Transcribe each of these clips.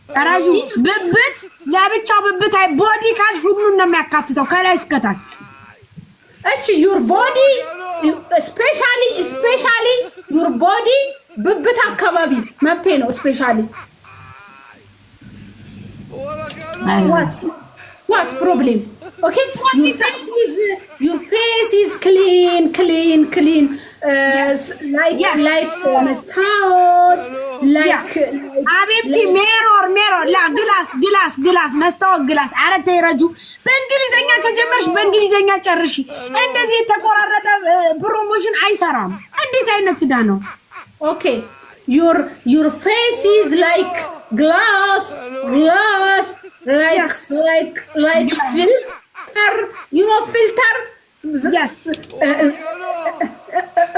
አራጁ ብብት ለብቻው ብብት አይ ቦዲ ካልሽ ሁሉን ነው የሚያካትተው ከላይ እስከታች እሺ your body especially your body ብብት አካባቢ መብቴ ነው especially what problem okay your face is clean like መስታወት like አቤቲ mirror ላ ግላስ መስታወት ግላስ አረተ ይረጁ በእንግሊዘኛ ከጀመርሽ በእንግሊዘኛ ጨርሺ እንደዚህ የተቆራረጠ ፕሮሞሽን አይሰራም እንዴት አይነት ዳ ነው okay your face is like glass like filter you know filter yes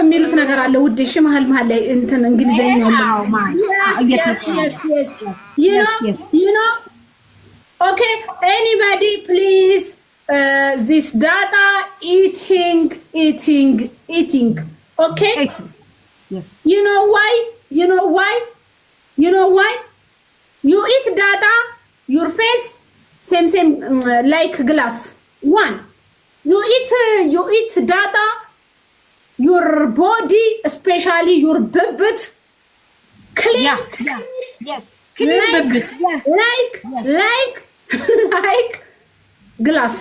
የሚሉት ነገር አለ ውድ እሺ መሃል ላይ እንትን እንግሊዘኛ yes you know okay anybody please this data eating okay yes you know why you eat data your face same like glass one you eat data your body especially your bibit clean yes clean bibit yes like glass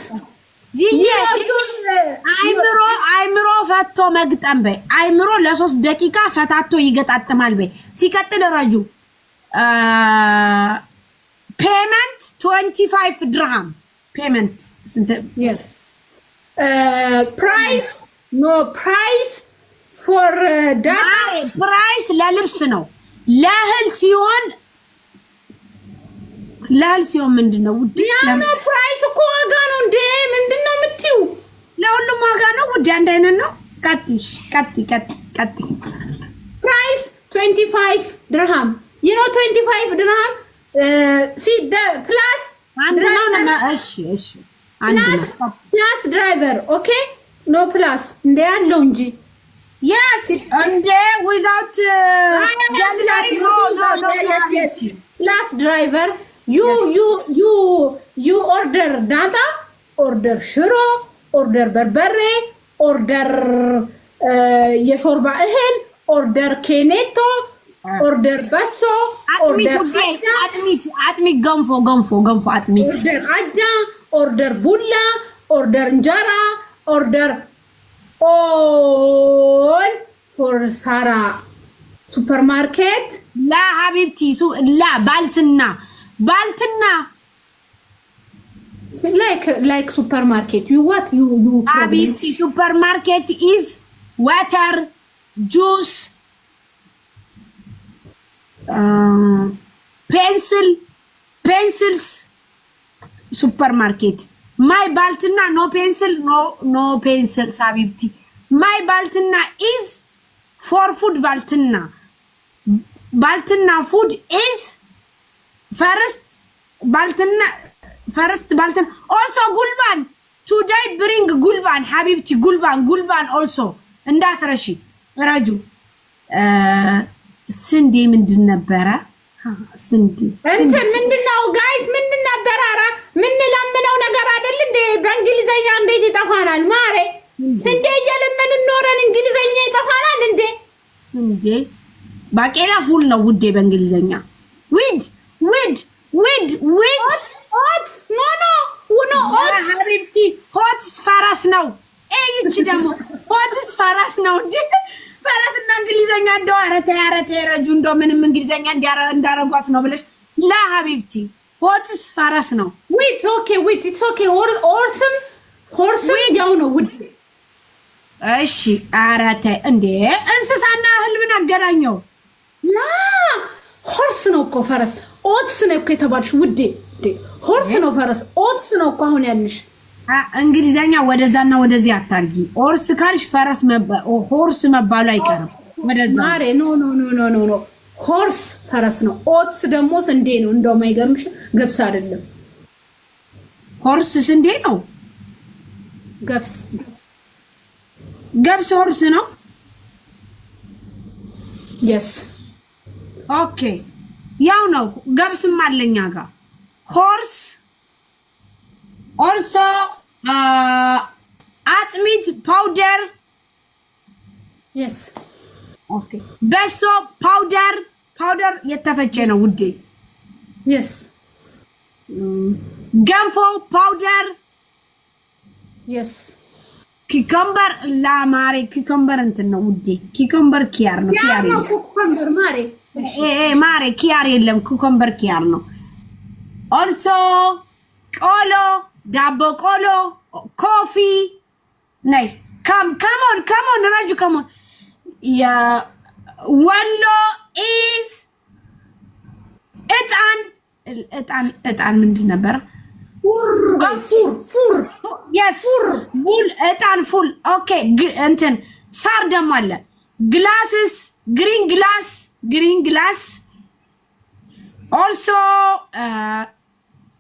አይምሮ ፈቶ መግጠም በይ አይምሮ ለ3 ደቂቃ ፈታቶ ይገጣጥማል በይ ሲቀጥል ረጁ payment 25 dirham payment yes price no price for data price ለልብስ ነው ለህል ሲሆን ምንድነው ውድ ያ ነው price እኮ ዋጋ ነው እንዴ ምንድነው የምትዩ ለሁሉም ዋጋ ነው ውድ አንድ አይነት ነው ቀጥ price 25 dirham you know 25 dirham see the plus እሺ plus driver okay no plus እንደ ያለው እንጂ yes and without yes plus driver you order data order ሽሮ order በርበሬ order የሾርባ እህል order ኬኔቶ order በሶ order አጥሚት ገንፎ አጥሚት order አጃ order ቡላ order እንጀራ order all for Sara supermarket لا حبيبتي لا بالتنا like supermarket you what you حبيبتي supermarket is water juice pencils supermarket my baltina no pencil حبيبتي my baltina is for food baltina food is first baltina also gulban today bring gulban حبيبتي gulban also እንዳትረሺ ራጁ ስንዴ ምንድን ነበረ ስንዴ ምንድነው ጋይስ ምንድን ነበረ አራ ምን ለምነው ነገር አይደል እንዴ በእንግሊዘኛ እንዴት ይጠፋናል ማሬ ስንዴ እየለምን ኖረን እንግሊዘኛ ይጠፋናል እንዴ ባቄላ ፉል ነው ውዴ በእንግሊዘኛ ዊድ ኦት ኖ ኦት ሀቢብቲ ሆትስ ፈረስ ነው እይቺ ደግሞ ሆትስ ፈረስ ነው እንዴ ፈረስና እንግሊዘኛ እንደው አረተ ረጁ እንደው ምንም እንግሊዘኛ እንዳረጓት ነው ብለሽ ላ ሀቢብቲ ሆትስ ፈረስ ነው ዊት ኦኬ ኢትስ ኦኬ ሆርስም ያው ነው ውዴ እሺ አረተ እንዴ እንስሳና እህል ምን አገናኘው ላ ሆርስ ነው እኮ ፈረስ ኦትስ ነው እኮ የተባልሽ ውዴ ሆርስ ነው ፈረስ ኦትስ ነው እኮ አሁን ያልሽ እንግሊዘኛ ወደዛና ወደዚህ አታርጊ ኦርስ ካልሽ ፈረስ ሆርስ መባሉ አይቀርም ወደዛ ማሬ ኖ ሆርስ ፈረስ ነው ኦትስ ደግሞ ስንዴ ነው እንደውም አይገርምሽ ገብስ አይደለም ሆርስ ስንዴ ነው ገብስ ሆርስ ነው yes okay ያው ነው ገብስም አለኛ ጋር ሆርስ also አጥሚት ፓውደር yes okay በሶ ፓውደር የተፈጨ ነው ውዴ yes ገንፎ ፓውደር yes ኪከምበር ላማሬ ኪከምበር እንትን ነው ውዴ ኪከምበር ኪያር ነው ኪያር ነው ኪከምበር ማሬ ማሬ ኪያር የለም ኪከምበር ኪያር ነው also ቆሎ ዳቦ ቆሎ ኮፊ ነይ come on ረጁ come on ወሎ is እጣን ምንድን ነበር ፉር yes ፉል እጣን ፉል ኦኬ እንትን ሳር ደግሞ አለ ግላስስ ግሪን ግላስ also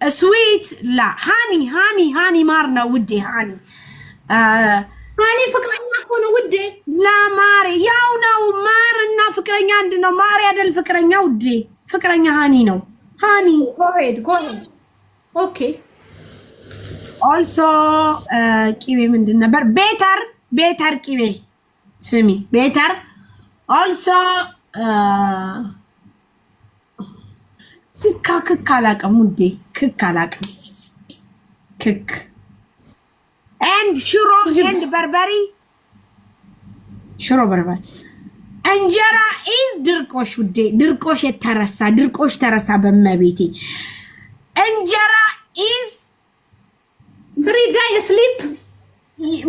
ስዊት ላ ሃኒ ማር ነው ውዴ ሃኒ ፍቅረኛ እኮ ነው ውዴ ለማር ያው ነው ማር እና ፍቅረኛ አንድ ነው ማር ያደል ፍቅረኛ ውዴ ፍቅረኛ ሃኒ ነው ሃኒ go ahead okay also ቂቤ ምንድን ነበር ቤተር ቂቤ ስሚ ቤተር also ክክ አላውቅም ውዴ ክክ አላውቅም ክክ and ሽሮ and በርበሪ ሽሮ በርበሪ እንጀራ is ድርቆሽ ውዴ ድርቆሽ ተረሳ በመቤቴ እንጀራ is 3 day sleep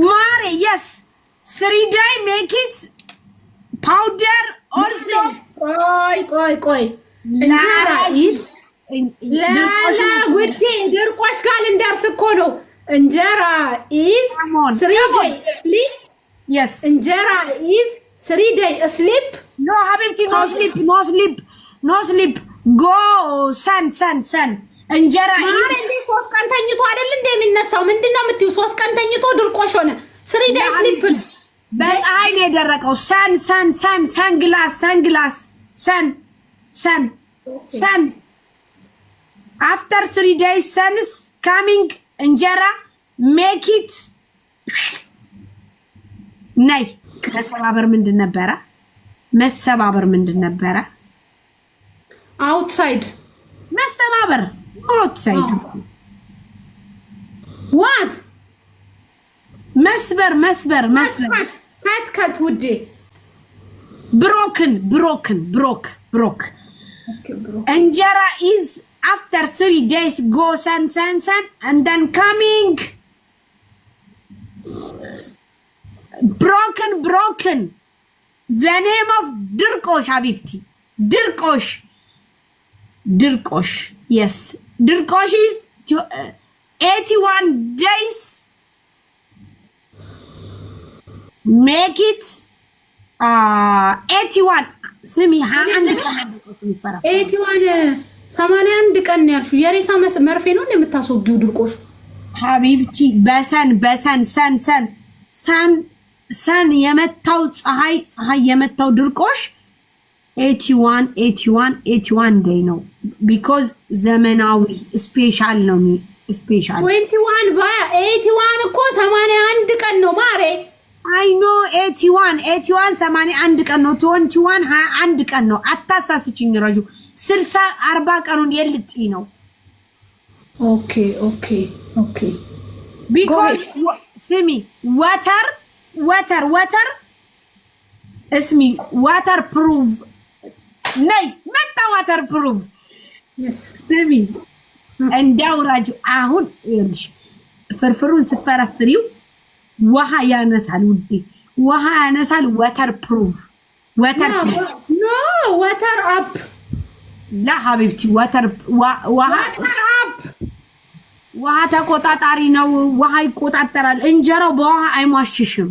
ማሬ yes 3 day make it powder also ቆይ እንጀራ is ላላ ውዴ ድርቆሽ ጋር እንደርስ እኮ ነው እንጀራ is 3 day sleep yes እንጀራ is 3 day sleep no habibti no sleep go sun እንጀራ ማሬ እንደ 3 ቀን ተኝቶ አይደል እንደ የሚነሳው ምንድነው የምትዩ 3 ቀን ተኝቶ ድርቆሽ ሆነ 3 day sleep በፀሐይ ነው የደረቀው sun after 3 days sun is coming እንጀራ make it ናይ መሰባበር ምንድን ነበረ outside መሰባበር outside what መስበር cut ውዴ broke እንጀራ is after 3 days go sun and then coming broken the name of ድርቆሽ habibti ድርቆሽ yes ድርቆሽ is 81 days make it 81 ስሚ 81 ቀን ነው ያልሽው የሬሳ መርፌ ነው የምታስወጊው ድርቆሽ ሀቢብቲ በሰን ሰን የመታው ፀሐይ የመታው ድርቆሽ 81 day ነው because ዘመናዊ ስፔሻል ነው ስፔሻል 81 እኮ 81 ቀን ነው ማሬ I know 81 81 ቀን ነው 21 21 ቀን ነው አታሳስችኝ ረጁ 60 40 ቀኑን የልጥ ነው okay because ስሚ water እስሚ waterproof ነይ መጣ waterproof yes ስሚ እንዳውራጁ አሁን ይልሽ ፍርፍሩን ስፈረፍሪው ውሃ ያነሳል ውዴ waterproof no water up لا حبيبتي ውሃ ተቆጣጣሪ ነው ውሃ ይቆጣጠራል እንጀራው በውሃ አይሟሽሽም